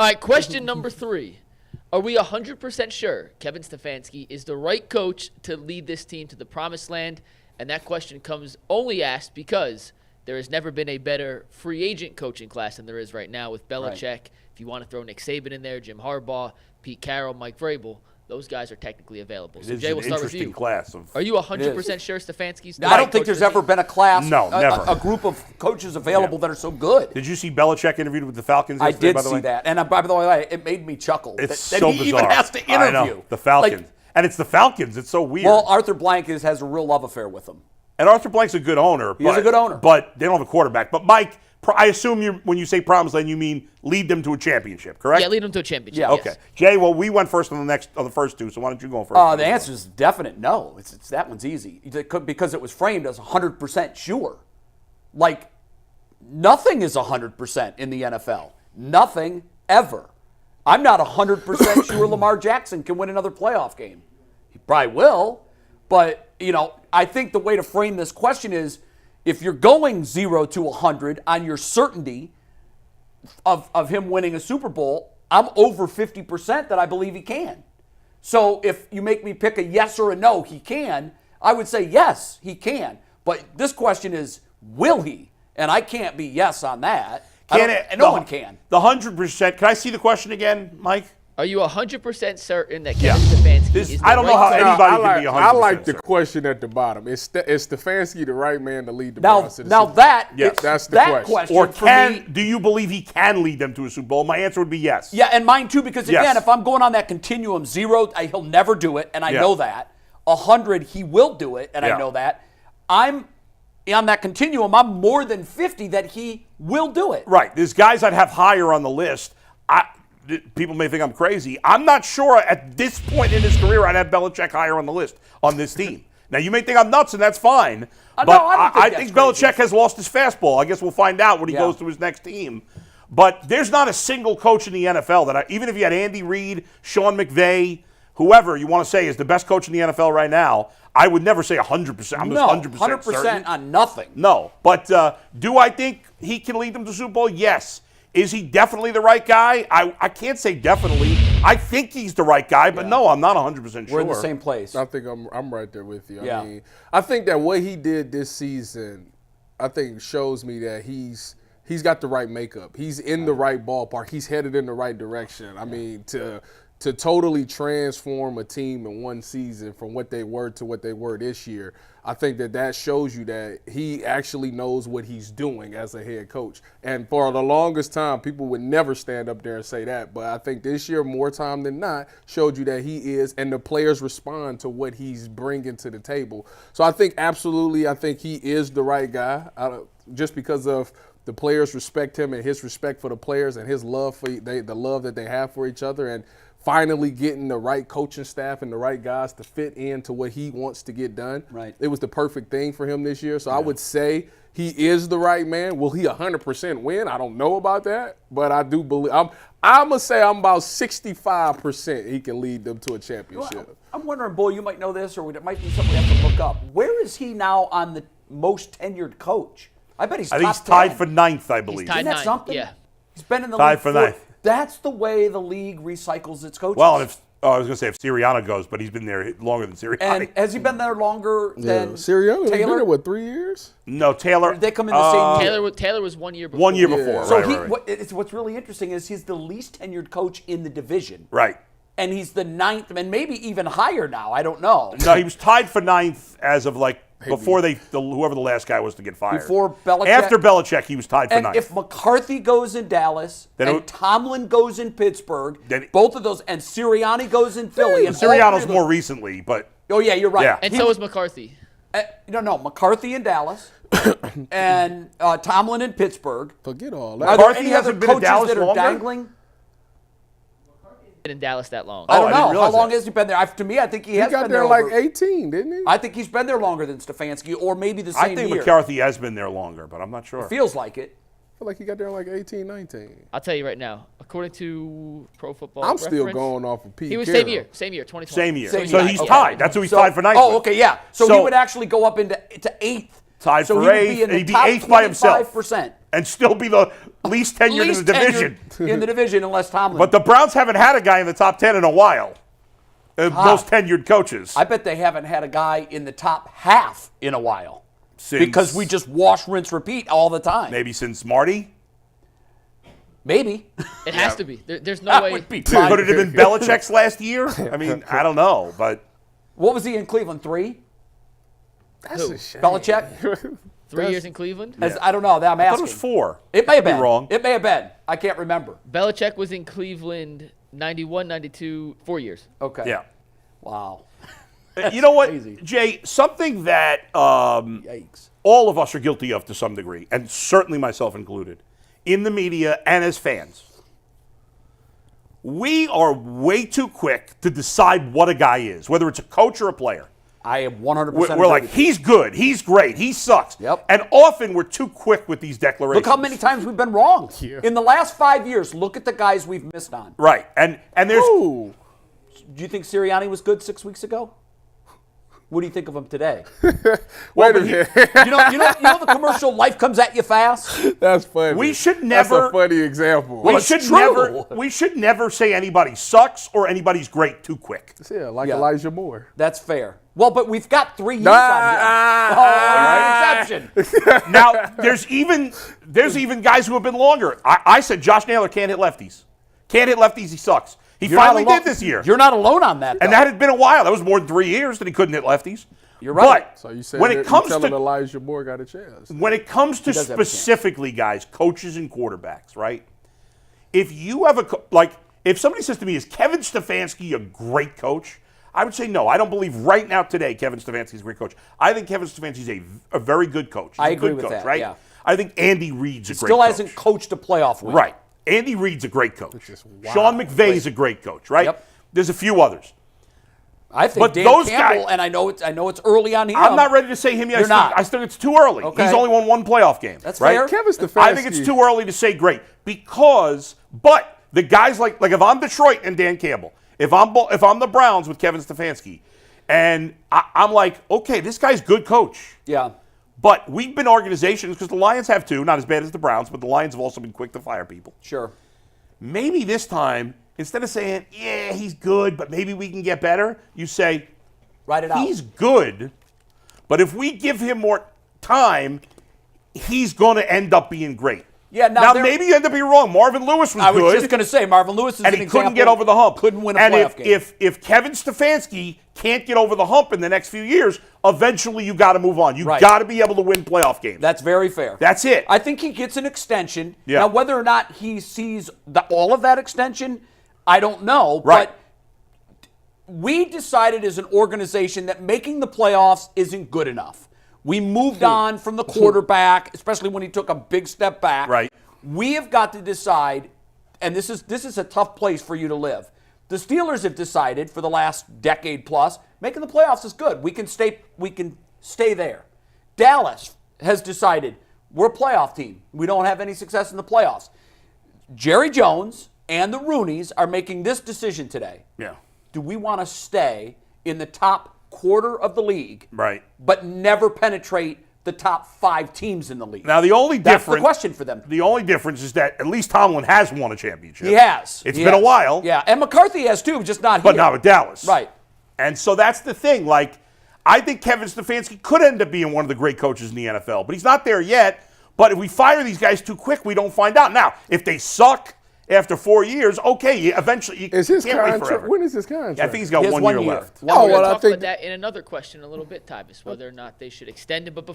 All right, question number 3. Are we 100% sure Kevin Stefanski is the right coach to lead this team to the promised land? And that question comes only asked because there has never been a better free agent coaching class than there is right now with Belichick. Right. If you want to throw Nick Saban in there, Jim Harbaugh, Pete Carroll, Mike Vrabel, those guys are technically available. So Jay, we'll start with you. Are you 100% sure Stefanski's the right I don't think there's ever been a class, never. A group of coaches available that are so good. Did you see Belichick interviewed with the Falcons yesterday, I did see that. And by the way, it made me chuckle. It's so he bizarre. even has to interview. I know. The Falcons. And it's the Falcons. It's so weird. Well, Arthur Blank has a real love affair with them. And Arthur Blank's a good owner. He's a good owner. But they don't have a quarterback. But, Mike, I assume when you say promised land, you mean lead them to a championship, correct? Yeah, lead them to a championship. Yeah. Okay. Yes. Jay, well, we went first on the first two, so why don't you go first? The answer is definite no. It's that one's easy. Because it was framed as 100% sure. Like, nothing is 100% in the NFL. Nothing ever. I'm not 100% sure Lamar Jackson can win another playoff game. He probably will. But, I think the way to frame this question is, if you're going 0 to 100 on your certainty of him winning a Super Bowl, I'm over 50% that I believe he can. So if you make me pick a yes or a no, he can, I would say yes, he can. But this question is, will he? And I can't be yes on that. No one can. The 100%. Can I see the question again, Mike? Are you 100% certain that Kevin Stefanski is the I don't know how anybody can be 100% I like the certain. question at the bottom. Is Stefanski the right man to lead the Browns to the Now Super Bowl? that's the that question. Or for me, do you believe he can lead them to a Super Bowl? My answer would be yes. Yeah, and mine too, because again, Yes. if I'm going on that continuum, 0, he'll never do it, and I know that. 100, he will do it, and I know that. I'm on that continuum, I'm more than 50 that he will do it. Right. There's guys I'd have higher on the list. People may think I'm crazy. I'm not sure at this point in his career I'd have Belichick higher on the list on this team. Now, you may think I'm nuts, and that's fine. But I think Belichick has lost his fastball. I guess we'll find out when he goes to his next team. But there's not a single coach in the NFL that even if you had Andy Reid, Sean McVay, whoever you want to say is the best coach in the NFL right now, I would never say 100%. I'm just 100% certain. On nothing. No. But do I think he can lead them to Super Bowl? Yes. Is he definitely the right guy? I can't say definitely. I think he's the right guy, but no, I'm not 100% sure. We're in the same place. I think I'm right there with you. Yeah. I mean, I think that what he did this season, I think shows me that he's got the right makeup. He's in the right ballpark. He's headed in the right direction. I mean, to totally transform a team in one season from what they were to what they were this year, I think that shows you that he actually knows what he's doing as a head coach. And for the longest time, people would never stand up there and say that. But I think this year, more time than not, showed you that he is, and the players respond to what he's bringing to the table. So I think absolutely, I think he is the right guy, just because of the players respect him and his respect for the players and his love for the love that they have for each other, and finally getting the right coaching staff and the right guys to fit into what he wants to get done. Right. It was the perfect thing for him this year. So I would say he is the right man. Will he 100% win? I don't know about that, but I do believe I'm going to say I'm about 65% he can lead them to a championship. Well, I'm wondering, Bull, you might know this, or it might be something we have to look up. Where is he now on the most tenured coach? I bet he's top 10. I think he's tied for 9th, I believe. He's tied Isn't that 9th, something? yeah. He's been in the Tied league for 9th. That's the way the league recycles its coaches. Well, I was going to say if Sirianni goes, but he's been there longer than Sirianni. And has he been there longer than Sirianni been Taylor? there, what, 3 years? No, Taylor. Or did they come in the same year? Taylor was 1 year before. 1 year before, So right. what's really interesting is he's the least tenured coach in the division. Right. And he's the 9th, and maybe even higher now. I don't know. No, he was tied for 9th as of before whoever the last guy was to get fired. Before Belichick. After Belichick, he was tied for 9th. And if McCarthy goes in Dallas, and Tomlin goes in Pittsburgh, both of those, and Sirianni goes in Philly. And Sirianni's more recently, but... Oh, yeah, you're right. Yeah. And so is McCarthy. No, McCarthy in Dallas, and Tomlin in Pittsburgh. Forget all Are that. there McCarthy any other hasn't been in coaches Dallas that are longer? dangling? Been in Dallas that long. I don't I didn't know. How realize long that. has he been there? To me, I think he has got been there there like over- 18, didn't he? I think he's been there longer than Stefanski, or maybe the same I think year. McCarthy has been there longer, but I'm not sure. Feels like it. I feel like he got there like 18, 19. I'll tell you right now, according to Pro Football I'm still Reference, going off of Pete he was Carroll. same year, 2020. Same year. Same So year. he's Okay. tied. That's who he's tied for 9th. Oh, okay, yeah. So he So- would actually go up to 8th. Tied so for he would 8th, be in and the he'd be top 8th by himself. 25%. And still be the least tenured in the division. In the division, unless Tomlin. But the Browns haven't had a guy in the top 10 in a while. Most tenured coaches. I bet they haven't had a guy in the top half in a while. Since, because we just wash, rinse, repeat all the time. Maybe since Marty? Maybe. It has to be. There's no That way. would be Could it have been Belichick's last year? I mean, I don't know, but What was he in Cleveland? 3? That's a shame. Belichick? 3 years in Cleveland. I don't know. I'm I thought asking. it was 4. It may have been. wrong. It may have been. I can't remember. Belichick was in Cleveland 91, 92, 4 years. Okay. Yeah. Wow. You know what, crazy. Jay? Something that Yikes. all of us are guilty of to some degree, and certainly myself included, in the media and as fans. We are way too quick to decide what a guy is, whether it's a coach or a player. I am 100% We're like, he's good, he's great, he sucks. Yep. And often we're too quick with these declarations. Look how many times we've been wrong. Yeah. In the last 5 years, look at the guys we've missed on. Right. And there's Ooh. Do you think Sirianni was good 6 weeks ago? What do you think of him today? Wait a minute. You know the commercial "Life comes at you fast." That's funny. We should That's never- a funny example. we it's should true. never say anybody sucks or anybody's great too quick. Yeah, like Yeah. Elijah Moore. That's fair. Well, but we've got 3 years Ah, on him. Oh, exception. Now there's even guys who have been longer. I said Josh Naylor can't hit lefties. Can't hit lefties, he sucks. He You're not finally alone- did this year. You're not alone on that. And though. that had been a while. That was more than 3 years that he couldn't hit lefties. You're right. But So you said when that it comes you telling to Elijah Moore got a chance. when it comes to does have a chance. specifically guys, coaches and quarterbacks, right? If you have if somebody says to me, is Kevin Stefanski a great coach? I would say no. I don't believe right now today Kevin Stefanski is a great coach. I think Kevin Stefanski is a very good coach. He's I a agree good with coach, that, right? yeah. I think Andy Reid's a great Still coach. hasn't coached a playoff win. Right. Andy Reid's a great coach. is wild. Sean McVay's a great coach, right? Yep. There's a few others. I think But Dan those Campbell, guys- and I know it's early on him. I'm not ready to say him yet. You're not. I think it's too early. Okay. He's only won one playoff game. That's right? fair. Kevin Stefanski. I think it's too early to say great but the guys like if I'm Detroit and Dan Campbell, if I'm the Browns with Kevin Stefanski, and I'm like, okay, this guy's good coach. Yeah. But we've been organizations, because the Lions have too, not as bad as the Browns, but the Lions have also been quick to fire people. Sure. Maybe this time, instead of saying, yeah, he's good, but maybe we can get better, you say, Write it out. he's good, but if we give him more time, he's going to end up being great. Yeah, Now, there- maybe you end up being wrong. Marvin Lewis was I was good. just going to say Marvin Lewis is and an he example. couldn't get over the hump. Couldn't win a and playoff game. if Kevin Stefanski can't get over the hump in the next few years, eventually you got to move on. You Right. got to be able to win playoff games. That's very fair. That's it. I think he gets an extension. Yeah. Now, whether or not he sees all of that extension, I don't know. Right. But we decided as an organization that making the playoffs isn't good enough. We moved on from the quarterback, especially when he took a big step back. Right. We have got to decide, and this is a tough place for you to live. The Steelers have decided for the last decade plus, making the playoffs is good. We can stay there. Dallas has decided we're a playoff team. We don't have any success in the playoffs. Jerry Jones and the Rooneys are making this decision today. Yeah. Do we want to stay in the top quarter of the league, Right. but never penetrate the top 5 teams in the league? Now, the only That's difference. the question for them. The only difference is that at least Tomlin has won a championship. He has. It's He been a has. while. Yeah, and McCarthy has too, just not But here. not with Dallas. Right. And so that's the thing. Like, I think Kevin Stefanski could end up being one of the great coaches in the NFL, but he's not there yet. But if we fire these guys too quick, we don't find out. Now, if they suck after 4 years, okay, eventually you Is his can't wait contract? forever. When is his contract? I think he's got He has 1 1 year year. left. Well, Oh, we're well, going I to talk think about that in another question in a little bit, Tyvis, whether or not they should extend it. But before